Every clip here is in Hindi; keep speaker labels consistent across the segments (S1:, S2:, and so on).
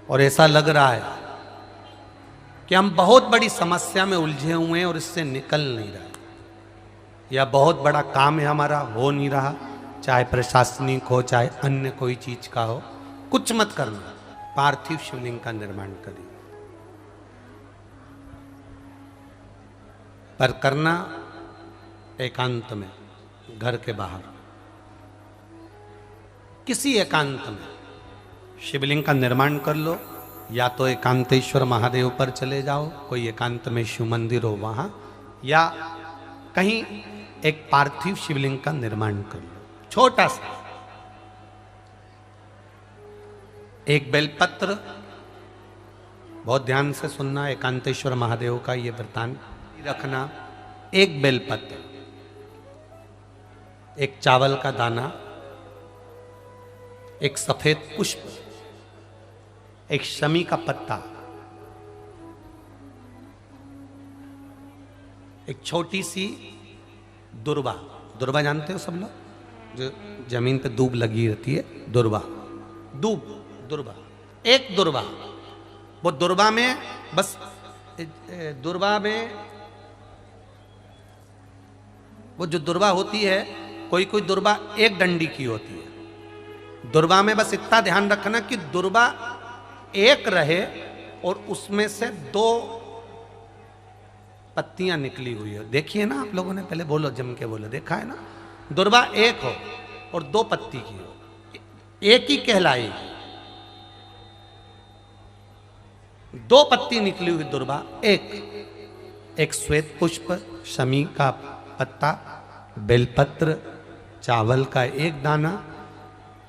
S1: और ऐसा लग रहा है कि हम बहुत बड़ी समस्या में उलझे हुए हैं और इससे निकल नहीं रहे, या बहुत बड़ा काम है हमारा, हो नहीं रहा, चाहे प्रशासनिक हो चाहे अन्य कोई चीज का हो। कुछ मत करना, पार्थिव शिवलिंग का निर्माण करिए, पर करना एकांत में, घर के बाहर, किसी एकांत में शिवलिंग का निर्माण कर लो। या तो एकांतेश्वर महादेव पर चले जाओ, कोई एकांत में शिव मंदिर हो वहां, या कहीं एक पार्थिव शिवलिंग का निर्माण कर लो, छोटा सा। एक बेलपत्र, बहुत ध्यान से सुनना, एकांतेश्वर महादेव का ये वृतांत रखना। एक बेलपत्र, एक चावल का दाना, एक सफेद पुष्प, एक शमी का पत्ता, एक छोटी सी दुर्वा। दुर्वा जानते हो सब लोग, जो जमीन पे दूब लगी रहती है, दुर्वा, दुर्वा, एक दुर्वा। वो दुर्वा में बस, दुर्वा में वो जो दुर्वा होती है, कोई कोई दुर्वा एक डंडी की होती है। दुर्वा में बस इतना ध्यान रखना कि दुर्वा एक रहे और उसमें से 2 पत्तियां निकली हुई है। देखिए ना आप लोगों ने, पहले बोलो, जम के बोलो, देखा है ना? दुर्वा एक हो और 2 पत्ती की हो, एक ही कहलाएगी। 2 पत्ती निकली हुई दुर्वा, एक श्वेत पुष्प, शमी का पत्ता, बेलपत्र, चावल का एक दाना।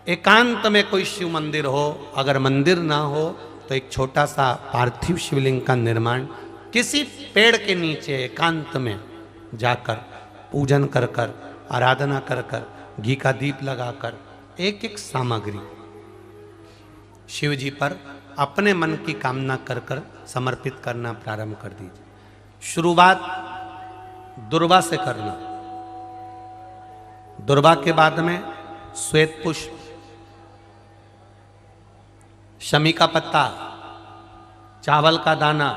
S1: एकांत में कोई शिव मंदिर हो, अगर मंदिर ना हो तो एक छोटा सा पार्थिव शिवलिंग का निर्माण किसी पेड़ के नीचे एकांत में जाकर पूजन कर कर, आराधना कर कर, घी का दीप लगाकर, एक एक सामग्री शिव जी पर अपने मन की कामना कर कर समर्पित करना प्रारंभ कर दीजिए। शुरुआत दुर्वा से करना। दुर्वा के बाद में श्वेत पुष्प, शमी का पत्ता, चावल का दाना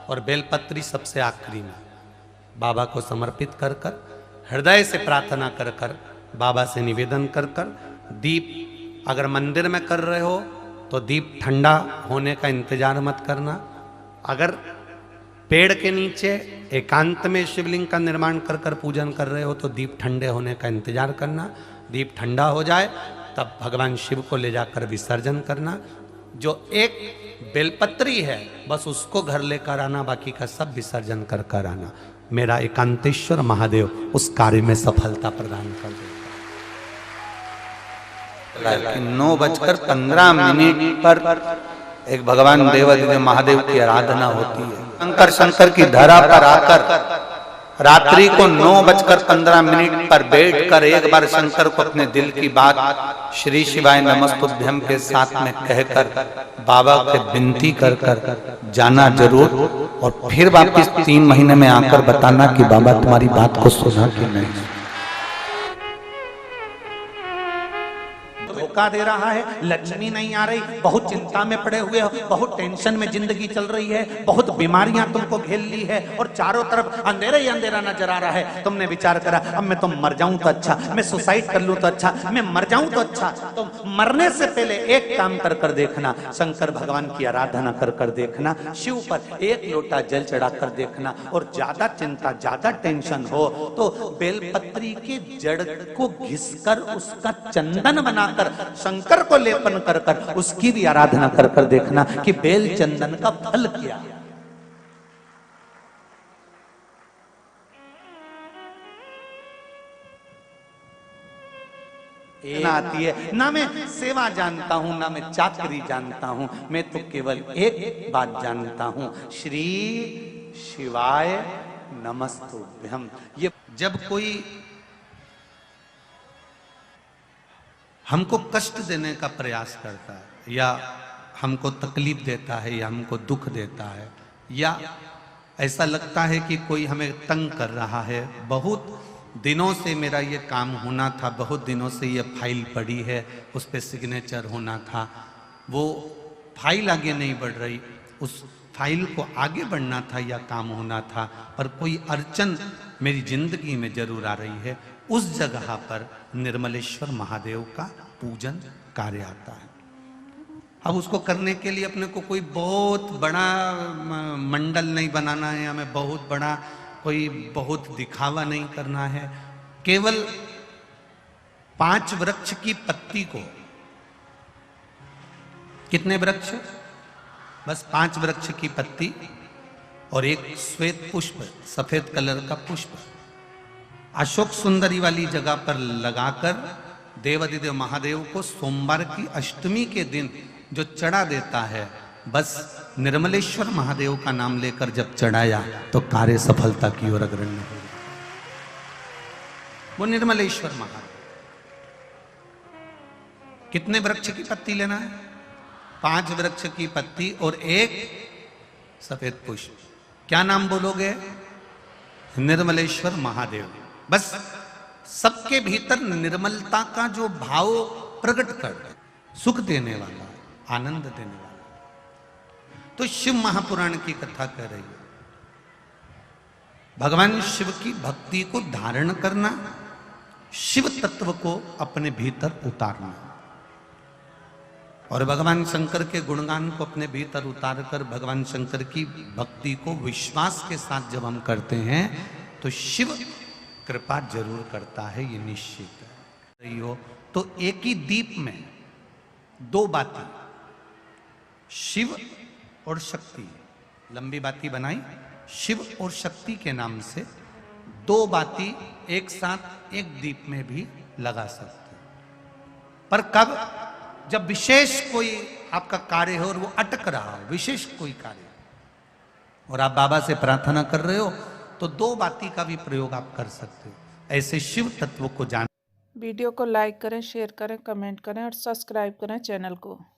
S1: और बेलपत्री सबसे आखिरी में बाबा को समर्पित कर कर, हृदय से प्रार्थना कर कर, बाबा से निवेदन कर कर, दीप अगर मंदिर में कर रहे हो तो दीप ठंडा होने का इंतजार मत करना। अगर पेड़ के नीचे एकांत में शिवलिंग का निर्माण कर कर पूजन कर रहे हो तो दीप ठंडे होने का इंतजार करना। दीप ठंडा हो जाए तब भगवान शिव को ले जाकर विसर्जन करना। जो एक बेलपत्री है बस उसको घर लेकर आना, बाकी का सब विसर्जन कर कर आना। मेरा एकांतेश्वर महादेव उस कार्य में सफलता प्रदान कर देगा।
S2: 9:15 पर एक भगवान देवादिदेव महादेव की आराधना होती है। शंकर की धरा पर आकर रात्रि को 9:15 पर बैठकर एक बार शंकर को अपने दिल की बात श्री शिवाय नमस्तुभ्यम के साथ में कहकर बाबा के विनती कर कर जाना जरूर, और फिर वापिस 3 महीने में आकर बताना कि बाबा तुम्हारी बात को सुना कि नहीं।
S1: धोखा दे रहा है, लक्ष्मी नहीं आ रही, बहुत चिंता में पड़े हुए हो, बहुत टेंशन में जिंदगी चल रही है, बहुत बीमारियां तुमको घेर ली है और चारों तरफ अंधेरा ही अंधेरा नजर आ रहा है। तुमने विचार करा अब मैं तो मर जाऊं तो अच्छा, मैं सुसाइड कर लूं तो अच्छा, मैं मर जाऊं तो अच्छा। तो मरने से पहले एक काम कर कर देखना, शंकर भगवान की आराधना कर कर देखना, शिव पर 1 लोटा जल चढ़ा कर देखना। और ज्यादा चिंता, ज्यादा टेंशन हो तो बेलपत्री के जड़ को घिसकर उसका चंदन बनाकर शंकर को लेपन कर कर उसकी भी आराधना कर कर देखना कि बेल चंदन का फल क्या। ना आती है, ना मैं सेवा जानता हूं, ना मैं चाकरी जानता हूं, मैं तो केवल एक बात जानता हूं, श्री शिवाय नमस्तुभ्यम। ये जब कोई हमको कष्ट देने का प्रयास करता है, या हमको तकलीफ देता है, या हमको दुख देता है, या ऐसा लगता है कि कोई हमें तंग कर रहा है, बहुत दिनों से मेरा ये काम होना था, बहुत दिनों से ये फाइल पड़ी है, उस पर सिग्नेचर होना था, वो फाइल आगे नहीं बढ़ रही, उस फाइल को आगे बढ़ना था या काम होना था, पर कोई अड़चन मेरी जिंदगी में जरूर आ रही है, उस जगह पर निर्मलेश्वर महादेव का पूजन कार्य आता है। अब उसको करने के लिए अपने को कोई बहुत बड़ा मंडल नहीं बनाना है, हमें बहुत बड़ा कोई बहुत दिखावा नहीं करना है। केवल 5 वृक्ष की पत्ती को, कितने वृक्ष? बस 5 वृक्ष की पत्ती और एक श्वेत पुष्प, सफेद कलर का पुष्प अशोक सुंदरी वाली जगह पर लगाकर देवाधिदेव महादेव को सोमवार की अष्टमी के दिन जो चढ़ा देता है, बस निर्मलेश्वर महादेव का नाम लेकर जब चढ़ाया तो कार्य सफलता की ओर अग्रणी हो। वो निर्मलेश्वर महादेव। कितने वृक्ष की पत्ती लेना है? 5 वृक्ष की पत्ती और एक सफेद पुष्प। क्या नाम बोलोगे? निर्मलेश्वर महादेव। बस सबके भीतर निर्मलता का जो भाव प्रकट कर, सुख देने वाला, आनंद देने वाला। तो शिव महापुराण की कथा कह रही है, भगवान शिव की भक्ति को धारण करना, शिव तत्व को अपने भीतर उतारना, और भगवान शंकर के गुणगान को अपने भीतर उतारकर भगवान शंकर की भक्ति को विश्वास के साथ जब हम करते हैं तो शिव कृपा जरूर करता है, ये निश्चित है। रही हो तो एक ही दीप में 2 बाती, शिव और शक्ति, लंबी बाती बनाई, शिव और शक्ति के नाम से 2 बाती एक साथ एक दीप में भी लगा सकते। पर कब? जब विशेष कोई आपका कार्य हो और वो अटक रहा हो, विशेष कोई कार्य, और आप बाबा से प्रार्थना कर रहे हो, तो 2 बाती का भी प्रयोग आप कर सकते हो। ऐसे शिव तत्व को जान।
S3: वीडियो को लाइक करें, शेयर करें, कमेंट करें और सब्सक्राइब करें चैनल को।